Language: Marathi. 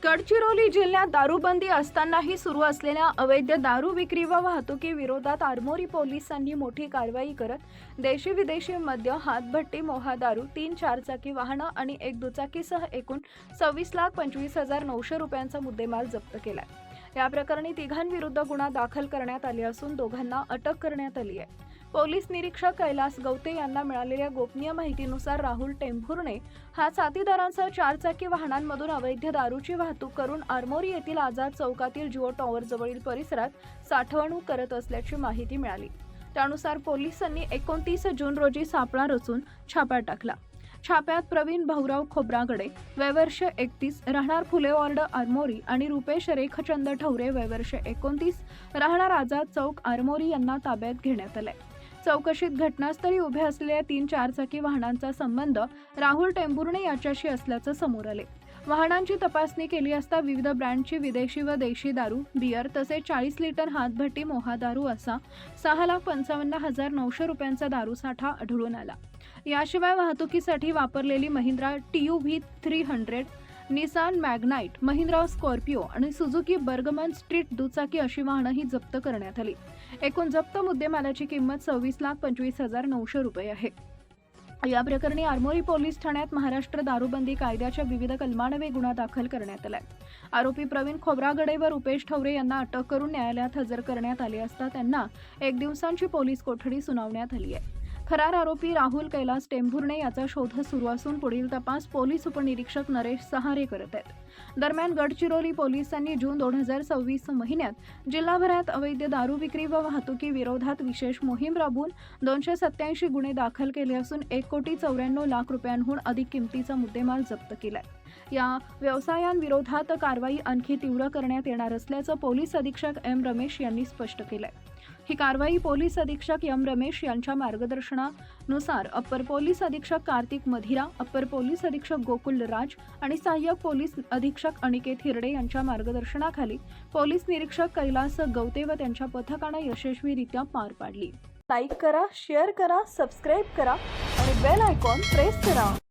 गडचिरोली जिल्ह्यात दारूबंदी असतानाही सुरू असलेल्या अवैध दारू विक्री व वाहतुकीविरोधात आरमोरी पोलिसांनी मोठी कारवाई करत देशी विदेशी मद्य, हातभट्टी, मोहा दारू, 3 चारचाकी वाहनं आणि एक दुचाकीसह एकूण 26,25,900 रुपयांचा मुद्देमाल जप्त केलाय। या प्रकरणी तिघांविरुद्ध गुन्हा दाखल करण्यात आले असून दोघांना अटक करण्यात आली आहे। पोलीस निरीक्षक कैलास गवते यांना मिळालेल्या गोपनीय माहितीनुसार राहुल टेंभुर्णे हा साथीदारांसह 4 चाकी वाहनांमधून अवैध दारूची वाहतूक करून आरमोरी येथील आझाद चौकातील जिओ टॉवर जवळील परिसरात साठवणूक करत असल्याची माहिती मिळाली। त्यानुसार पोलिसांनी 29 जून रोजी सापळा रचून छापा टाकला। छाप्यात प्रवीण भाऊराव खोब्रागडे वय वर्ष 31 राहणार फुले वॉर्ड आरमोरी आणि रुपेश रेखचंद ठवरे वय वर्ष 29 राहणार आझाद चौक आरमोरी यांना ताब्यात घेण्यात आले। चौकशीत घटनास्थळी उभे असलेल्या 3 चारचाकी वाहनांचा संबंध राहुल टेंभुर्णे याच्याशी असल्याचं समोर आले। वाहनांची तपासणी केली असता विविध ब्रँडची विदेशी व देशी दारू, बियर तसेच 40 लिटर हातभट्टी, मोहा दारू असा 6,55,900 रुपयांचा दारूसाठा आढळून आला। याशिवाय वाहतुकीसाठी वापरलेली Mahindra TUV 300, Nissan Magnite, Mahindra Scorpio आणि सुझुकी बर्गमन स्ट्रीट दुचाकी अशी वाहनंही जप्त करण्यात आली। एकूण जप्त मुद्देमालाची किंमत 26,25,900 रुपये आहे। या प्रकरणी आरमोरी पोलीस ठाण्यात महाराष्ट्र दारूबंदी कायद्याच्या विविध कलमान्वये गुन्हा दाखल करण्यात आलाय। आरोपी प्रवीण खोब्रागडे व रुपेश ठवरे यांना अटक करून न्यायालयात हजर करण्यात आले असता त्यांना 1 दिवसांची पोलीस कोठडी सुनावण्यात आली आहे। फरार आरोपी राहुल कैलास टेंभुर्णे याचा शोध सुरू असून पुढील तपास पोलीस उपनिरीक्षक नरेश सहारे करत आहेत। दरम्यान गडचिरोली पोलिसांनी जून 2024 महिन्यात जिल्हाभरात अवैध दारू विक्री व वाहतुकी विरोधात विशेष मोहीम राबवून 287 गुन्हे दाखल केले असून 1,94,00,000 रुपयांहून अधिक किमतीचा मुद्देमाल जप्त केलाय। या व्यवसायांविरोधात कारवाई आणखी तीव्र करण्यात येणार असल्याचं पोलीस अधीक्षक M रमेश यांनी स्पष्ट केलंय। ही कारवाई पोलीस अधीक्षक M रमेश यांच्या मार्गदर्शनानुसार अप्पर पोलीस अधीक्षक कार्तिक मधिरा, अप्पर पोलीस अधीक्षक गोकुल राज आणि सहाय्यक पोलीस अधीक्षक अनिकेत हिरडे यांच्या मार्गदर्शनाखाली पोलीस निरीक्षक कैलास गवते व त्यांच्या पथकाने यशस्वीरित्या पार पाडली। लाईक करा, शेअर करा, सबस्क्राईब करा आणि बेल आयकॉन प्रेस करा।